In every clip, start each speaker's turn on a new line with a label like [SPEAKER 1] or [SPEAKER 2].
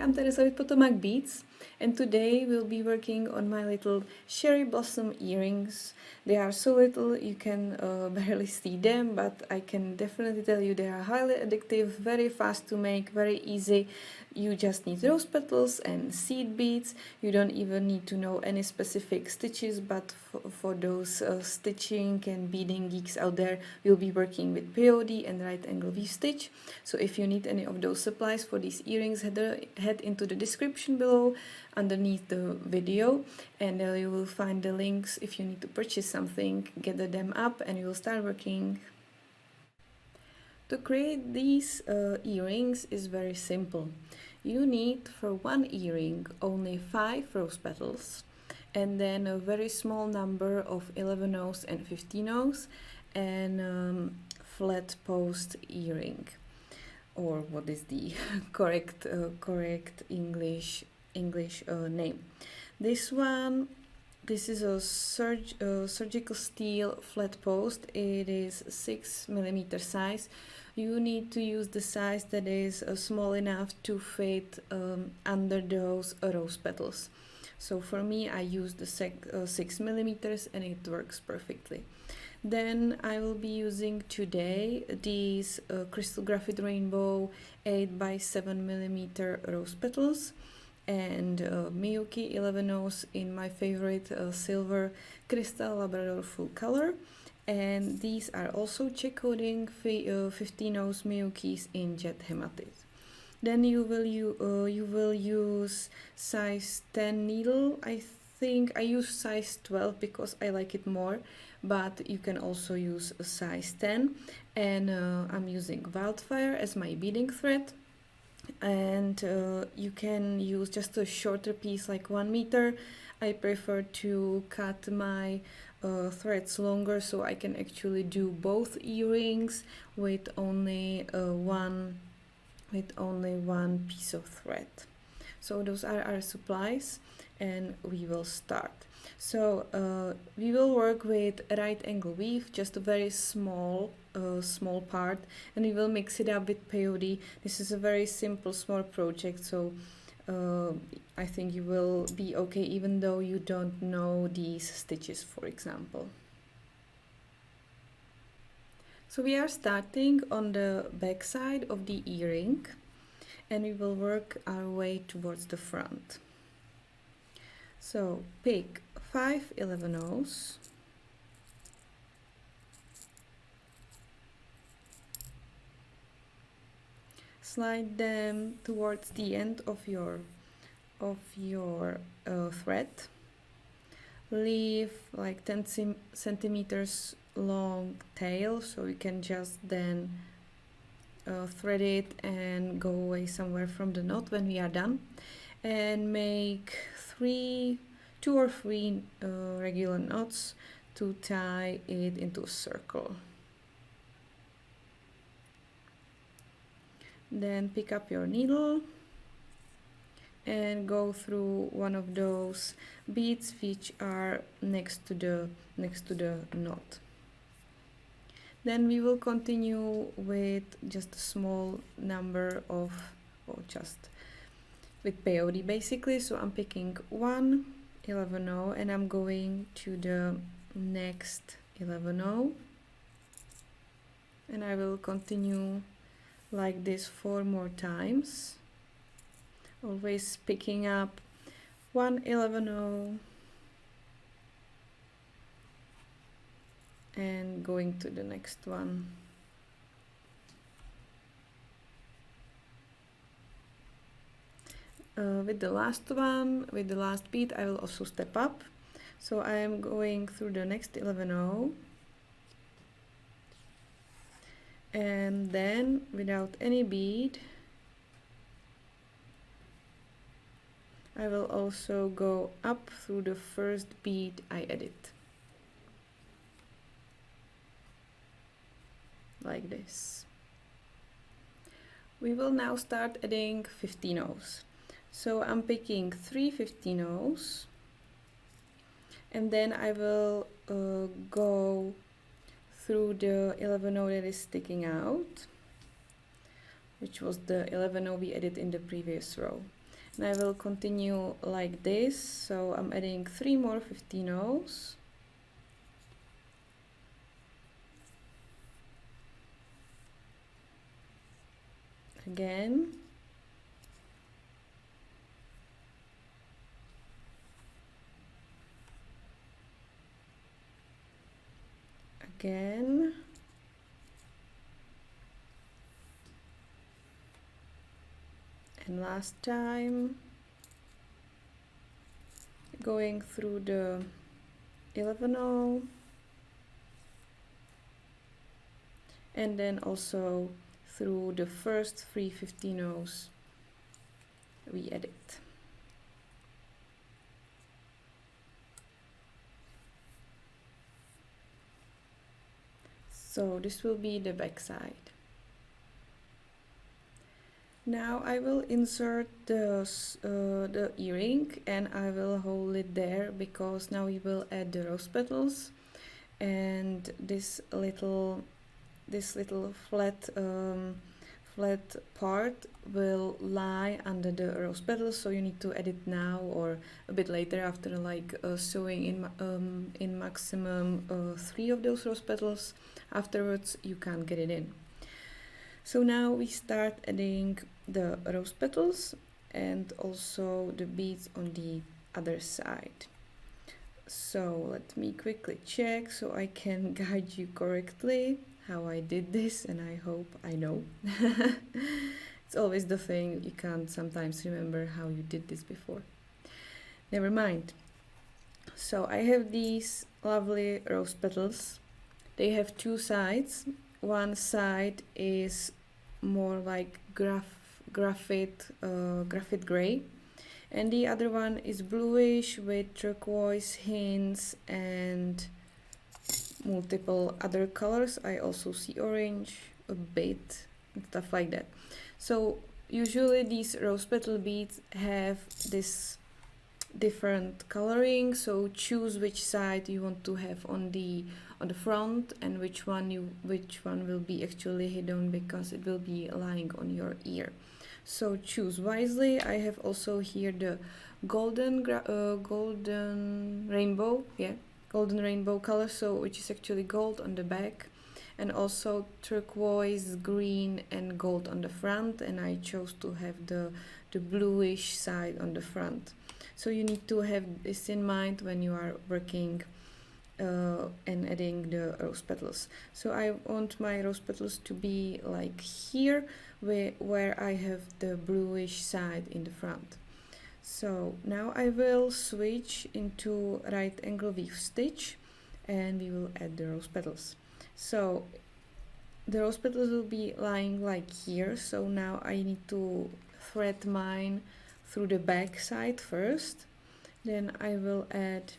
[SPEAKER 1] I'm Tereza with PotomacBeads, and today we'll be working on my little cherry blossom earrings. They are so little you can barely see them, but I can definitely tell you they are highly addictive, very fast to make, very easy. You just need rose petals and seed beads. You don't even need to know any specific stitches, but for those stitching and beading geeks out there, we'll be working with POD and right angle weave stitch. So if you need any of those supplies for these earrings, head into the description below underneath the video, and you will find the links if you need to purchase something. Gather them up and you will start working. To create these earrings is very simple. You need for one earring only 5 rose petals, and then a very small number of 11-ohs and 15-ohs, and flat post earring, or what is the correct English name. This is a surgical steel flat post. It is 6mm size. You need to use the size that is small enough to fit under those rose petals. So for me, I use the 6mm and it works perfectly. Then I will be using today these Crystal Graphite Rainbow 8x7mm rose petals, and Miyuki 11-ohs in my favorite silver crystal Labrador full color. And these are also Czech coding 15-ohs Miyukis in jet hematite. Then you will use size 10 needle. I think I use size 12 because I like it more, but you can also use a size 10. And I'm using Wildfire as my beading thread. And you can use just a shorter piece like 1 meter. I prefer to cut my threads longer so I can actually do both earrings with only one piece of thread. So those are our supplies, and we will start. So we will work with right angle weave, just a very small part, and we will mix it up with POD. This is a very simple small project, so I think you will be okay even though you don't know these stitches, for example. So we are starting on the back side of the earring, and we will work our way towards the front. So pick 5 11-ohs, slide them towards the end of your thread. Leave like 10 centimeters long tail, so you can just then thread it and go away somewhere from the knot when we are done, and make 2 or 3 regular knots to tie it into a circle. Then pick up your needle and go through one of those beads which are next to the knot. Then we will continue with just a small number of, or just with POD basically. So I'm picking 1 11-oh and I'm going to the next 11-oh, and I will continue like this 4 more times, always picking up 1 11-oh and going to the next one. With the last one, with the last bead, I will also step up. So I am going through the next 11-oh, and then without any bead, I will also go up through the first bead I added, like this. We will now start adding 15-ohs. So I'm picking 3 15-ohs, and then I will go through the 11-oh that is sticking out, which was the 11-oh we added in the previous row. and I will continue like this. So I'm adding 3 more 15-0s. Again. Again. And last time. Going through the 11-0. And then also through the first 3 15-0s we added. So this will be the back side. Now I will insert the earring, and I will hold it there because now we will add the rose petals, and this little flat part will lie under the rose petals, so you need to add it now or a bit later after like sewing in maximum 3 of those rose petals. Afterwards you can't get it in. So now we start adding the rose petals and also the beads on the other side. So let me quickly check so I can guide you correctly how I did this, and I hope I know. It's always the thing, you can't sometimes remember how you did this before. Never mind. So I have these lovely rose petals. They have 2 sides. One side is more like graphite gray, and the other one is bluish with turquoise hints and multiple other colors. I also see orange a bit and stuff like that. So usually these rose petal beads have this different coloring, so choose which side you want to have on the front and which one will be actually hidden, because it will be lying on your ear. So choose wisely. I have also here the golden rainbow color, so which is actually gold on the back, and also turquoise, green and gold on the front, and I chose to have the bluish side on the front. So you need to have this in mind when you are working and adding the rose petals. So I want my rose petals to be like here, where I have the bluish side in the front. So now I will switch into right angle weave stitch, and we will add the rose petals. So the rose petals will be lying like here, so now I need to thread mine through the back side first. Then I will add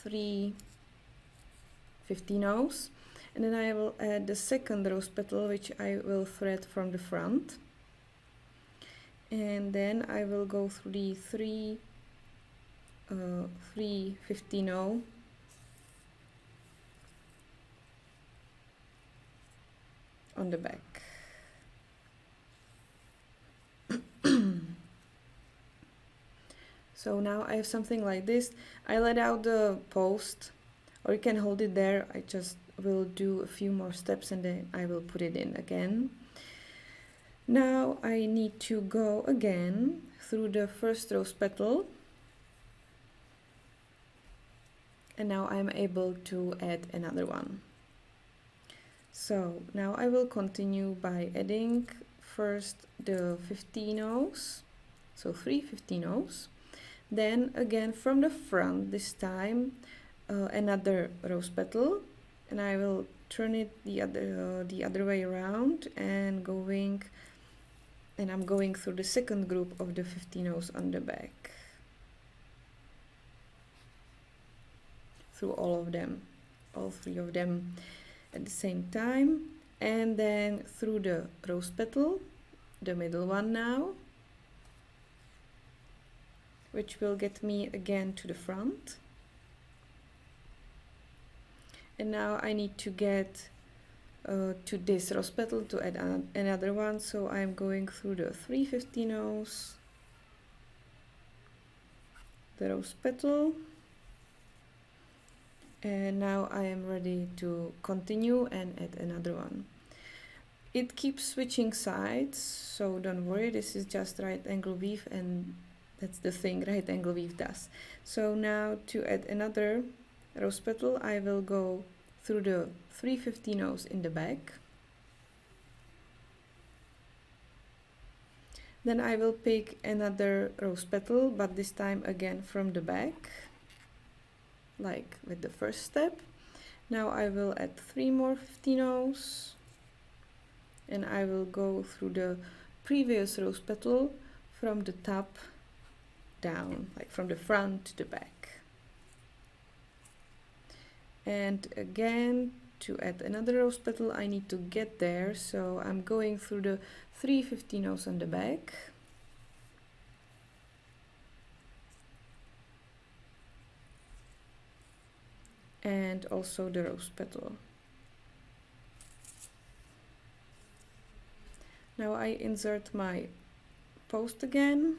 [SPEAKER 1] 3 15-0s, and then I will add the second rose petal, which I will thread from the front, and then I will go through the 3 15-0 on the back. So now I have something like this. I let out the post, or you can hold it there. I just will do a few more steps and then I will put it in again. Now I need to go again through the first rose petal, and now I'm able to add another one. So now I will continue by adding first the 15-0s, so 3 15-0s. Then again from the front, this time another rose petal, and I will turn it the other way around and I'm going through the second group of the 15-0s on the back, through all of them, all 3 of them at the same time, and then through the rose petal, the middle one now, which will get me again to the front. And now I need to get to this rose petal to add another one, so I'm going through the 3 15-0s the rose petal. And now I am ready to continue and add another one. It keeps switching sides, so don't worry, this is just right angle weave, and that's the thing right angle weave does. So now to add another rose petal, I will go through the 3/15 in the back. Then I will pick another rose petal, but this time again from the back, like with the first step. Now I will add 3 more 15-ohs, and I will go through the previous rose petal from the top down, like from the front to the back. And again, to add another rose petal, I need to get there, so I'm going through the 3 15-ohs on the back. And also the rose petal. Now I insert my post again,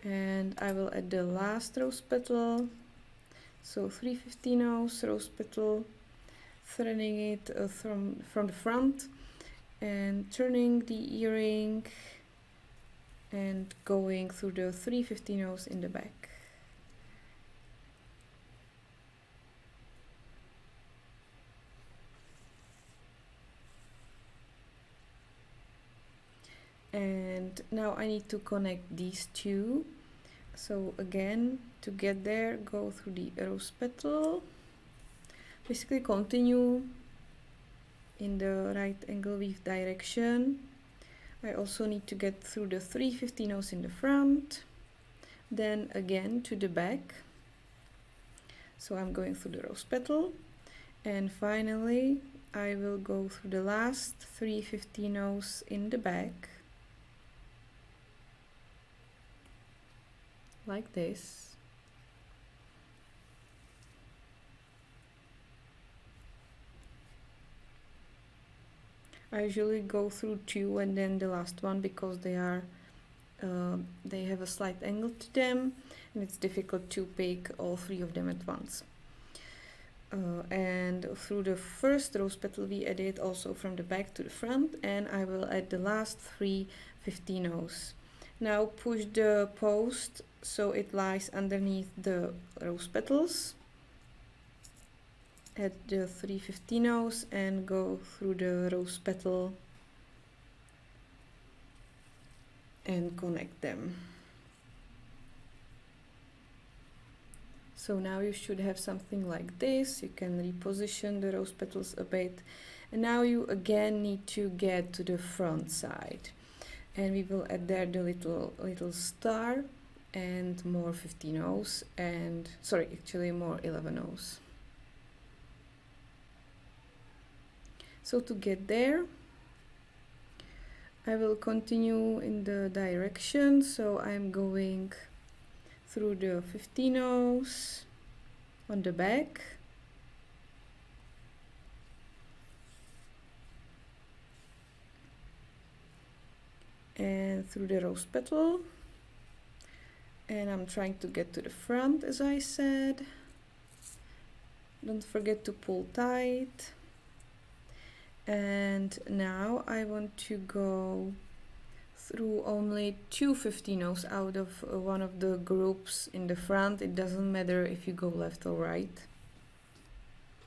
[SPEAKER 1] and I will add the last rose petal. So 3 15-ohs, rose petal, threading it from the front and turning the earring and going through the 3 15-ohs in the back. And now I need to connect these two. So again, to get there, go through the rose petal, basically continue in the right angle weave direction. I also need to get through the 3 15-ohs in the front, then again to the back. So I'm going through the rose petal, and finally I will go through the last 3 15-ohs in the back, like this. I usually go through 2 and then the last one, because they have a slight angle to them and it's difficult to pick all 3 of them at once. And through the first rose petal we added also from the back to the front, and I will add the last 3 15-ohs. Now push the post so it lies underneath the rose petals. Add the 3 15-ohs and go through the rose petal and connect them. So now you should have something like this. You can reposition the rose petals a bit, and now you again need to get to the front side, and we will add there the little star and more 15-ohs, and sorry, actually more 11-ohs. So to get there, I will continue in the direction, so I'm going through the 15-ohs on the back, and through the rose petal, and I'm trying to get to the front, as I said. Don't forget to pull tight. And now I want to go through only 2 15-ohs out of one of the groups in the front. It doesn't matter if you go left or right.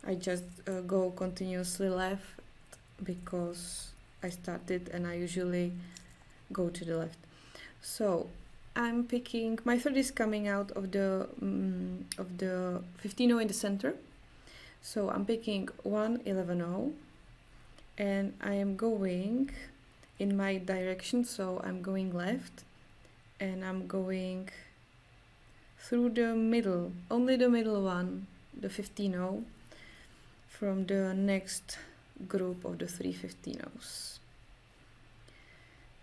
[SPEAKER 1] I just go continuously left because I started and I usually go to the left. So I'm picking, my thread is coming out of the 15-oh in the center. So I'm picking 1 11-oh. And I am going in my direction, so I'm going left, and I'm going through the middle, only the middle one, the 15-oh, from the next group of the 3 15-ohs.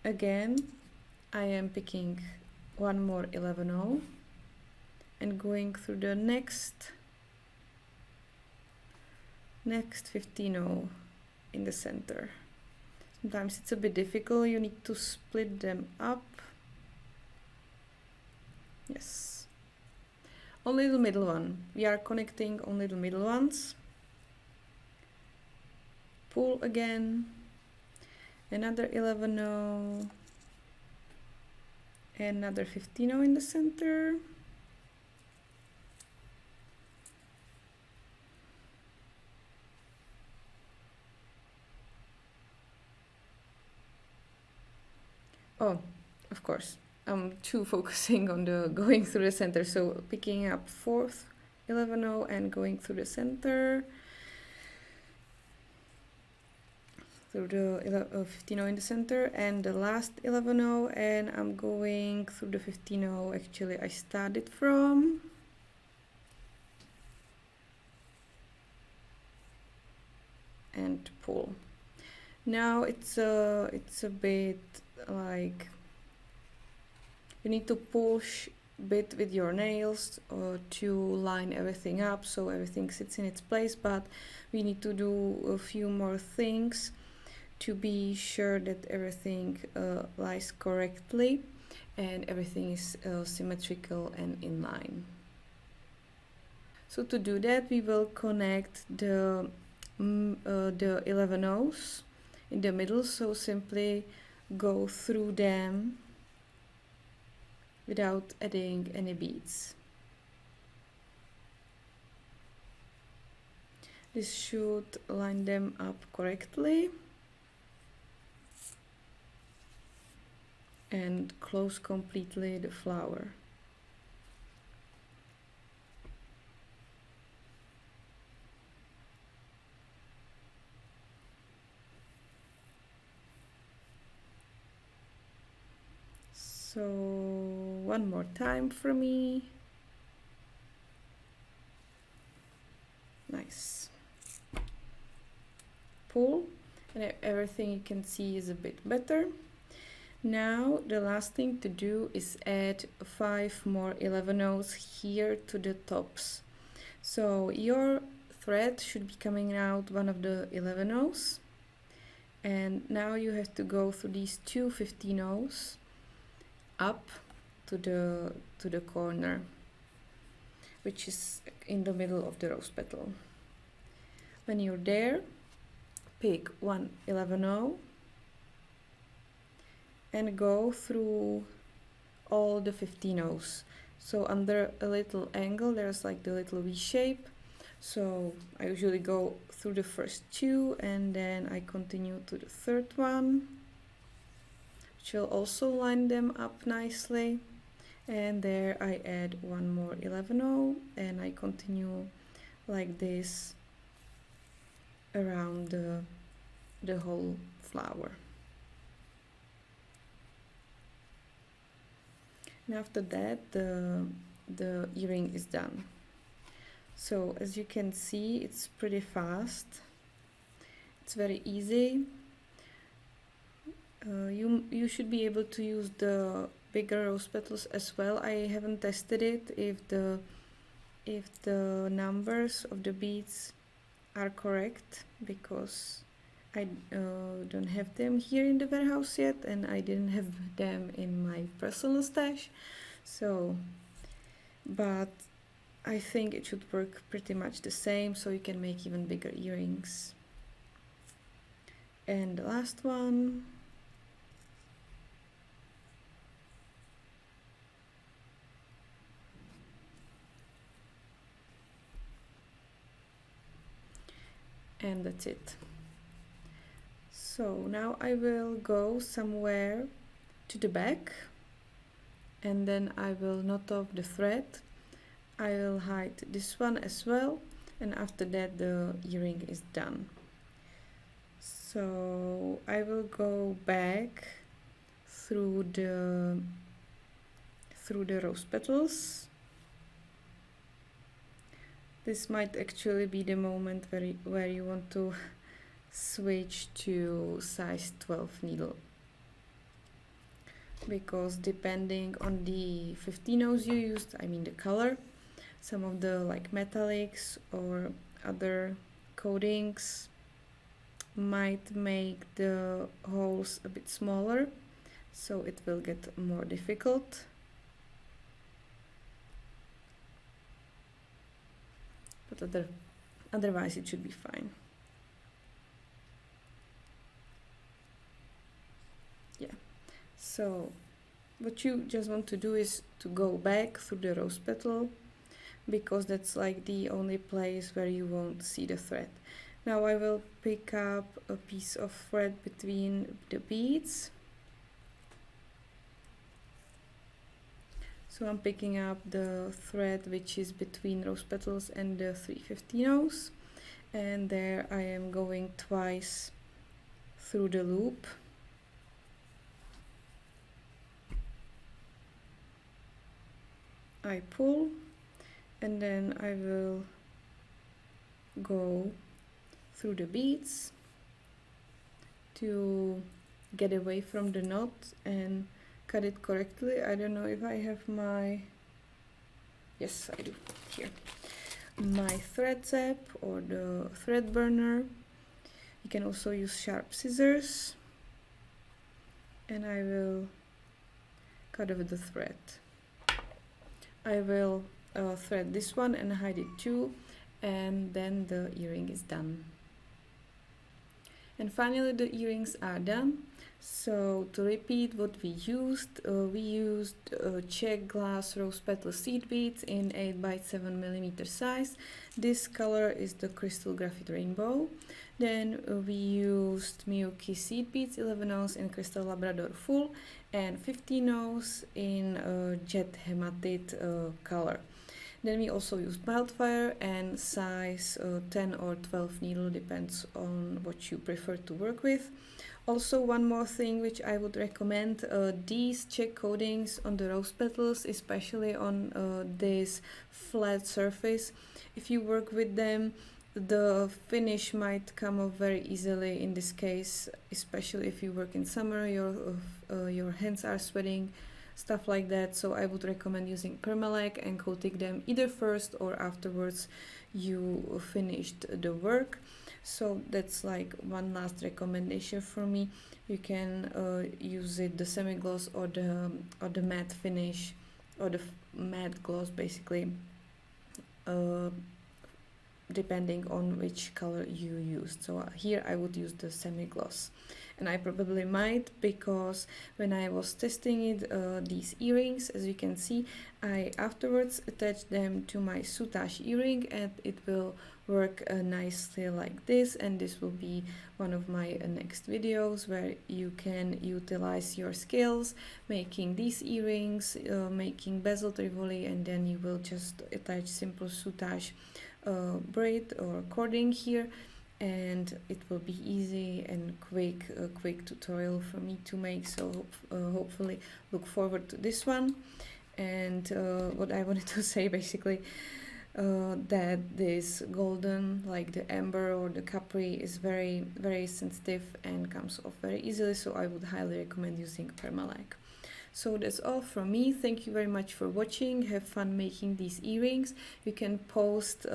[SPEAKER 1] Again, I am picking 1 more 11-oh and going through the next 15-oh in the center. Sometimes it's a bit difficult, you need to split them up. Yes, Only the middle one. We are connecting only the middle ones. Pull again. Another 11-0. Another 15-0 in the center. Oh, of course, I'm too focusing on the going through the center. So picking up 4th 11-0 and going through the center. Through the 15-0 in the center and the last 11-0, and I'm going through the 15-0 actually I started from. And pull. Now it's a bit like you need to push a bit with your nails to line everything up so everything sits in its place, but we need to do a few more things to be sure that everything lies correctly and everything is symmetrical and in line. So to do that, we will connect the 11 O's in the middle, so simply go through them without adding any beads. This should line them up correctly and close completely the flower. So one more time for me. Nice. Pull, and everything you can see is a bit better. Now the last thing to do is add 5 more 11 O's here to the tops. So your thread should be coming out one of the 11 O's, and now you have to go through these two 15 O's up to the corner, which is in the middle of the rose petal. When you're there, pick one 11-0 and go through all the 15 O's. So under a little angle there's like the little V shape, so I usually go through the first two and then I continue to the third one, which will also line them up nicely, and there I add one more 11-0 and I continue like this around the whole flower. And after that the earring is done. So as you can see, it's pretty fast, it's very easy. You should be able to use the bigger rose petals as well. I haven't tested it if the numbers of the beads are correct, because I don't have them here in the warehouse yet, and I didn't have them in my personal stash. So, but I think it should work pretty much the same, so you can make even bigger earrings. And the last one. And that's it. So now I will go somewhere to the back and then I will knot off the thread. I will hide this one as well, and after that the earring is done. So I will go back through the rose petals. This might actually be the moment where you want to switch to size 12 needle, because depending on the 15 O's you used, I mean the color, some of the like metallics or other coatings might make the holes a bit smaller, so it will get more difficult. but otherwise it should be fine. Yeah, so what you just want to do is to go back through the rose petal, because that's like the only place where you won't see the thread. Now I will pick up a piece of thread between the beads. So I'm picking up the thread which is between rose petals and the 3/15, and there I am going twice through the loop. I pull, and then I will go through the beads to get away from the knot and cut it correctly. I don't know if I have my, yes I do, here, my thread zap or the thread burner. You can also use sharp scissors, and I will cut off the thread. I will thread this one and hide it too, and then the earring is done. And finally the earrings are done. So to repeat what we used Czech glass rose petal seed beads in 8x7mm size. This color is the crystal graphite rainbow. Then we used Miyuki seed beads 11-ounce in crystal labrador full and 15-ounce in jet hematite color. Then we also used wildfire and size 10 or 12 needle, depends on what you prefer to work with. Also, one more thing which I would recommend, these Czech coatings on the rose petals, especially on this flat surface. If you work with them, the finish might come off very easily. In this case, especially if you work in summer, your hands are sweating, stuff like that. So I would recommend using permalak and coating them either first or afterwards you finished the work. So that's like one last recommendation for me. You can use it the semi-gloss or the matte finish, or the matte gloss basically, depending on which color you used. So here I would use the semi-gloss, and I probably might, because when I was testing it, these earrings, as you can see, I afterwards attached them to my soutache earring, and it will work nicely like this. And this will be one of my next videos where you can utilize your skills making these earrings, making bezel trivoli, and then you will just attach simple soutache braid or cording here, and it will be easy and quick tutorial for me to make. So hopefully look forward to this one. And what I wanted to say basically, that this golden, like the amber or the capri, is very sensitive and comes off very easily, so I would highly recommend using permalak. So that's all from me. Thank you very much for watching. Have fun making these earrings. You can post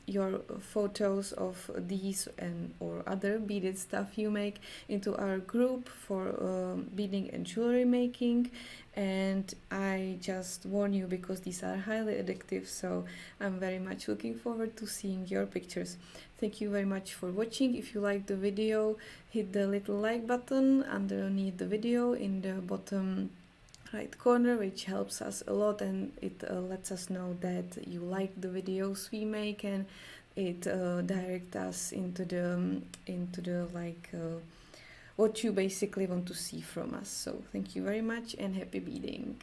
[SPEAKER 1] your photos of these and or other beaded stuff you make into our group for beading and jewelry making. And I just warn you, because these are highly addictive, so I'm very much looking forward to seeing your pictures. Thank you very much for watching. If you liked the video, hit the little like button underneath the video in the bottom right corner, which helps us a lot, and it lets us know that you like the videos we make, and it directs us into the like what you basically want to see from us. So thank you very much and happy beading.